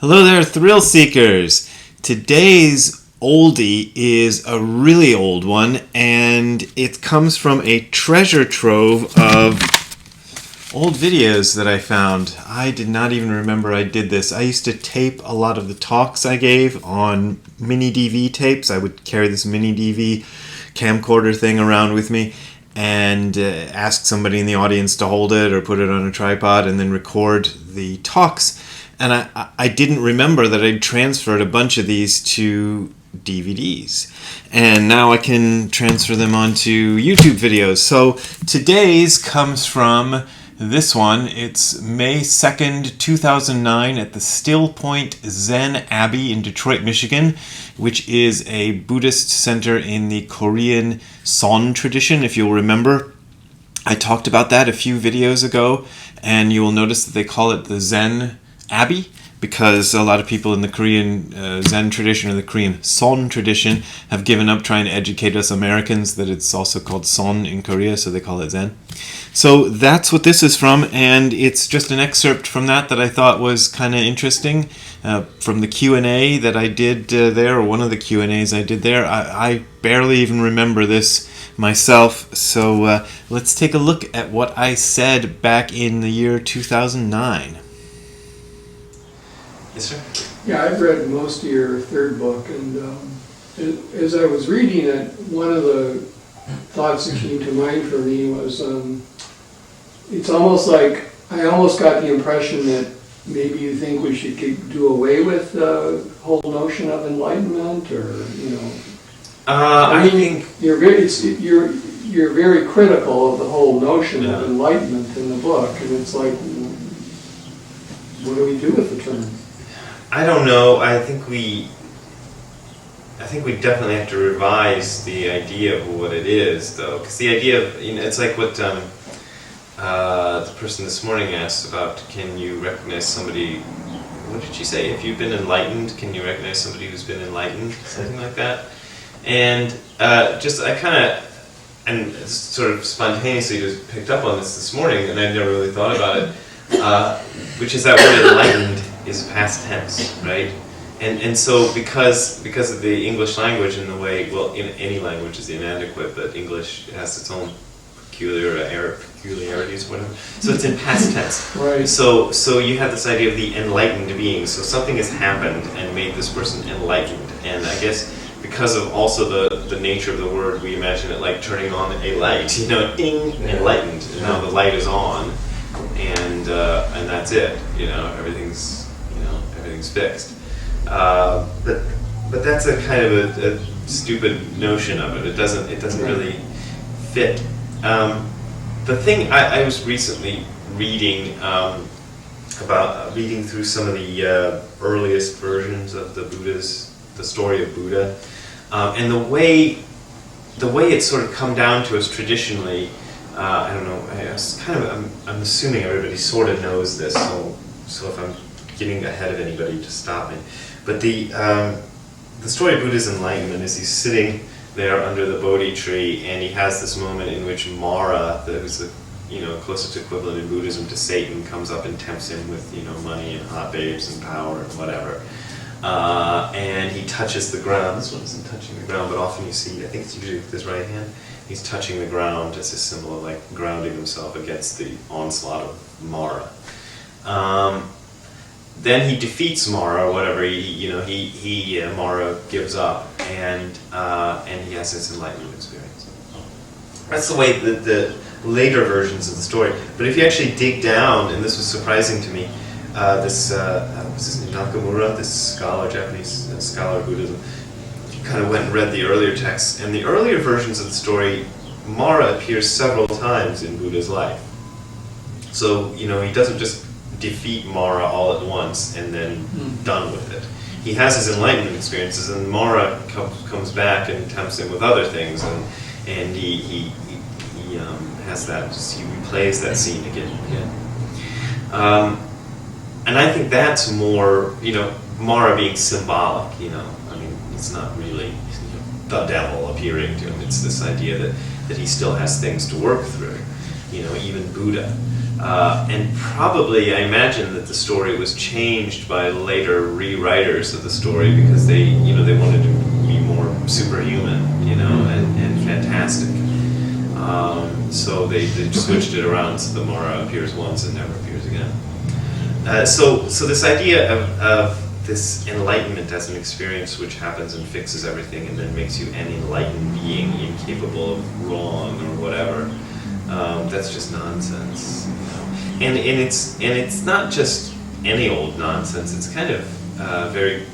Hello there, thrill seekers. Today's oldie is a really old one, and it comes from a treasure trove of old videos that I found. I did not even remember I did this. I used to tape a lot of the talks I gave on mini DV tapes. I would carry this mini DV camcorder thing around with me and ask somebody in the audience to hold it or put it on a tripod and then record the talks. And I didn't remember that I'd transferred a bunch of these to DVDs. And now I can transfer them onto YouTube videos. So today's comes from this one. It's May 2nd, 2009 at the Still Point Zen Abbey in Detroit, Michigan, which is a Buddhist center in the Korean Son tradition, if you'll remember. I talked about that a few videos ago, and you will notice that they call it the Zen Abbey because a lot of people in the Korean Zen tradition or the Korean Son tradition have given up trying to educate us Americans that it's also called Son in Korea, so they call it Zen. So that's what this is from, and it's just an excerpt from that I thought was kind of interesting from the Q&A that I did there, or one of the Q&As I did there. I barely even remember this myself, so let's take a look at what I said back in the year 2009. Yes, sir? Yeah, I've read most of your third book, and as I was reading it, one of the thoughts that came to mind for me was it's almost like I almost got the impression that maybe you think we should do away with the whole notion of enlightenment, or I think you're very critical of the whole notion of enlightenment in the book, and it's like, what do we do with the term? I don't know. I think we definitely have to revise the idea of what it is, though, because the idea of, it's like what the person this morning asked about, can you recognize somebody, what did she say, if you've been enlightened, can you recognize somebody who's been enlightened, something like that. And I kind of, and sort of spontaneously just picked up on this morning, and I'd never really thought about it, which is that word enlightened is past tense, right? And so because of the English language and the way, well, in any language is inadequate, but English has its own peculiarities, whatever. So it's in past tense. Right. So you have this idea of the enlightened being. So something has happened and made this person enlightened. And I guess because of also the nature of the word, we imagine it like turning on a light, ding, enlightened. And now the light is on, and that's it. Everything's fixed. But that's a kind of a stupid notion of it. It doesn't really fit. The thing I was recently reading reading through some of the earliest versions of the story of Buddha, and the way it's sort of come down to us traditionally. I don't know. I'm assuming everybody sort of knows this. So if I'm getting ahead of anybody, just stop me. But the story of Buddha's enlightenment is he's sitting there under the Bodhi tree, and he has this moment in which Mara, who's the closest equivalent in Buddhism to Satan, comes up and tempts him with money and hot babes and power and whatever. And he touches the ground. This one isn't touching the ground, but often you see, I think it's usually with his right hand, he's touching the ground as a symbol of like grounding himself against the onslaught of Mara. Then he defeats Mara, whatever. Mara gives up, and he has this enlightenment experience. That's the way the later versions of the story. But if you actually dig down, and this was surprising to me, this Nakamura, this Japanese scholar of Buddhism, kind of went and read the earlier texts, and the earlier versions of the story, Mara appears several times in Buddha's life. So he doesn't just defeat Mara all at once and then done with it. He has his enlightenment experiences, and Mara comes back and tempts him with other things, and he has that. He replays that scene again and again. And I think that's more, Mara being symbolic. It's not really the devil appearing to him. It's this idea that he still has things to work through. Even Buddha. And probably, I imagine that the story was changed by later rewriters of the story because they wanted to be more superhuman, and fantastic. So they switched it around so the Mara appears once and never appears again. So this idea of this enlightenment as an experience which happens and fixes everything and then makes you an enlightened being incapable of wrong or whatever, that's just nonsense. And it's not just any old nonsense. It's kind of very,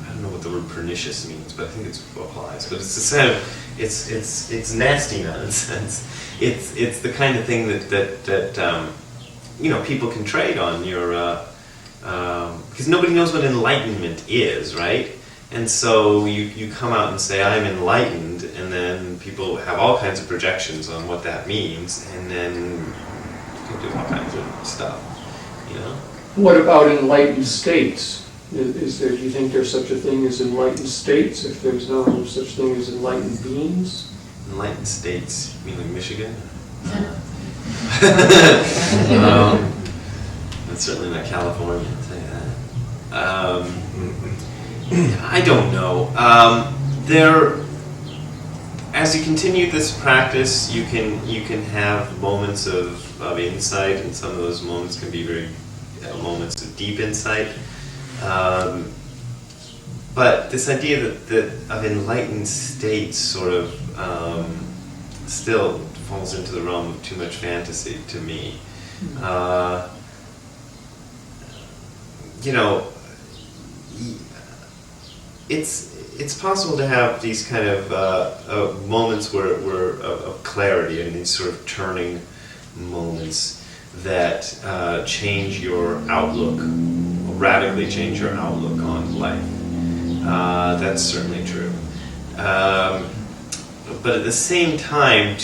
I don't know what the word pernicious means, but I think it applies. But it's this kind of it's nasty nonsense. It's the kind of thing that people can trade on your because nobody knows what enlightenment is, right? And so you come out and say, I'm enlightened, and then people have all kinds of projections on what that means, and then you can do all kinds of stuff, What about enlightened states? Do you think there's such a thing as enlightened states, if there's no such thing as enlightened beings? Enlightened states, you mean like Michigan? That's certainly not California, I'll tell you that. I don't know. As you continue this practice, you can have moments of insight, and some of those moments can be very moments of deep insight. But this idea that of enlightened states sort of still falls into the realm of too much fantasy to me. It's possible to have these kind of moments where of clarity, and these sort of turning moments that change your outlook, radically change your outlook on life. That's certainly true. But at the same time,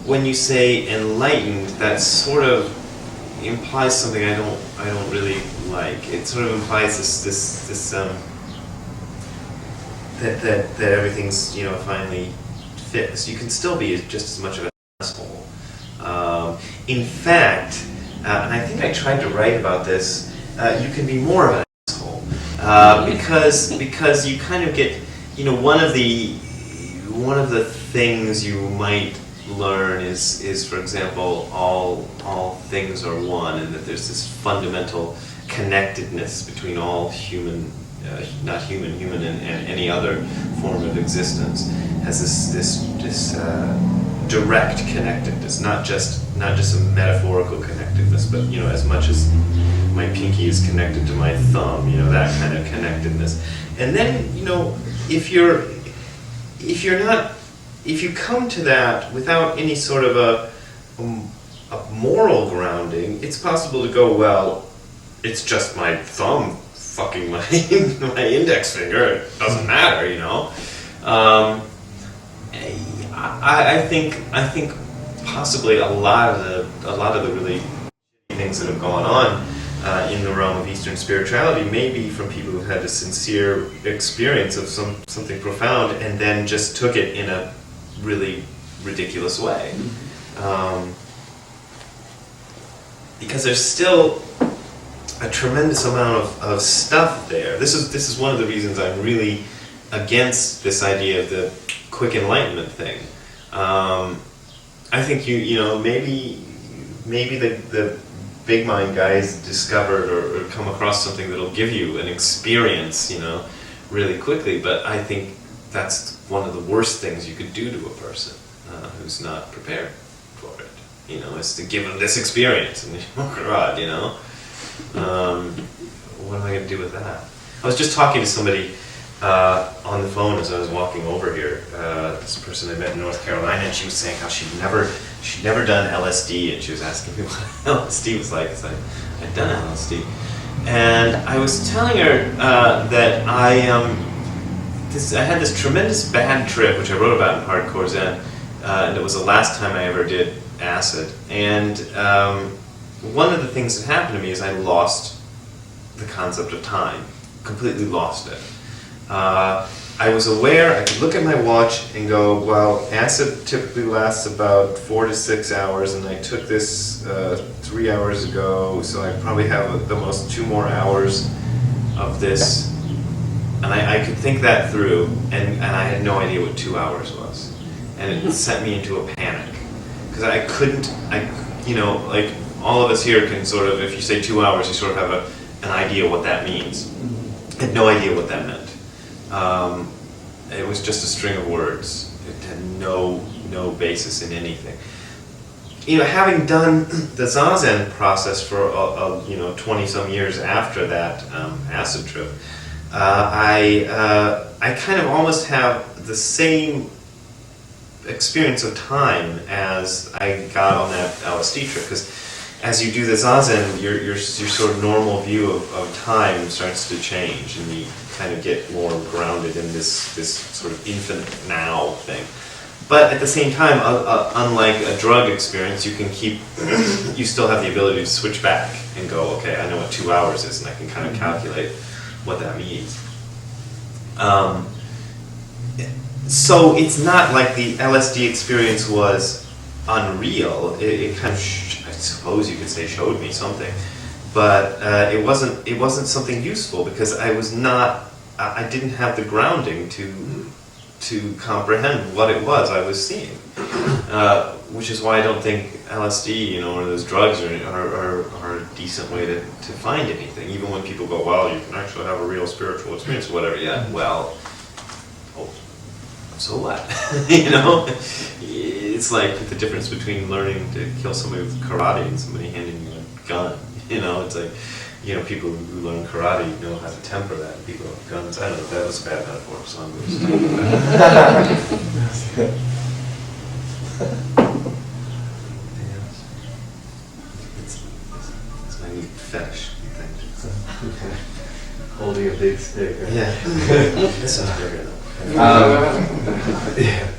when you say enlightened, that sort of implies something I don't really like. It sort of implies this that everything's finally fixed. You can still be just as much of an asshole. In fact, and I think I tried to write about this. You can be more of an asshole because you kind of get one of the things you might learn is for example all things are one, and that there's this fundamental connectedness between all human, not human, and any other form of existence has this direct connectedness, not just a metaphorical connectedness, but as much as my pinky is connected to my thumb, that kind of connectedness. And then if you come to that without any sort of a moral grounding, it's possible to go, well, it's just my thumb fucking my index finger. It doesn't matter, I think possibly a lot of the really things that have gone on in the realm of Eastern spirituality may be from people who've had a sincere experience of something profound and then just took it in a really ridiculous way. Because there's still a tremendous amount of stuff there. This is one of the reasons I'm really against this idea of the quick enlightenment thing. I think maybe the big mind guys discovered or come across something that'll give you an experience, really quickly. But I think that's one of the worst things you could do to a person who's not prepared for it. Is to give them this experience, and oh God, what am I going to do with that? I was just talking to somebody on the phone as I was walking over here. This person I met in North Carolina, and she was saying how she'd never done LSD, and she was asking me what LSD was like. So I'd done LSD, and I was telling her that I had this tremendous bad trip, which I wrote about in Hardcore Zen, and it was the last time I ever did acid. And one of the things that happened to me is I lost the concept of time, completely lost it. I was aware, I could look at my watch and go, well, acid typically lasts about 4 to 6 hours, and I took this 3 hours ago, so I probably have at the most 2 more hours of this. And I could think that through, and I had no idea what 2 hours was. And it sent me into a panic. Because I couldn't, like all of us here can sort of, if you say 2 hours, you sort of have an idea what that means. I had no idea what that meant. It was just a string of words. It had no basis in anything. Having done the Zazen process for 20 some years after that acid trip, I kind of almost have the same experience of time as I got on that LSD trip, because as you do the Zazen, your sort of normal view of time starts to change, and you kind of get more grounded in this sort of infinite now thing. But at the same time, unlike a drug experience, you still have the ability to switch back and go, okay, I know what 2 hours is, and I can kind of calculate what that means. So it's not like the LSD experience was unreal. It kind of, I suppose you could say, showed me something, but it wasn't something useful, because I didn't have the grounding to comprehend what it was I was seeing, which is why I don't think LSD, or those drugs are a decent way to find anything. Even when people go, well, you can actually have a real spiritual experience or whatever. Yeah, well, so what? It's like the difference between learning to kill somebody with karate and somebody handing you a gun. It's like, people who learn karate know how to temper that. People with guns, I don't know, that was a bad metaphor, so I'm going to stop with that. It's my new fetish thing. Holding a big stick. Right? Yeah. This is bigger though. Yeah.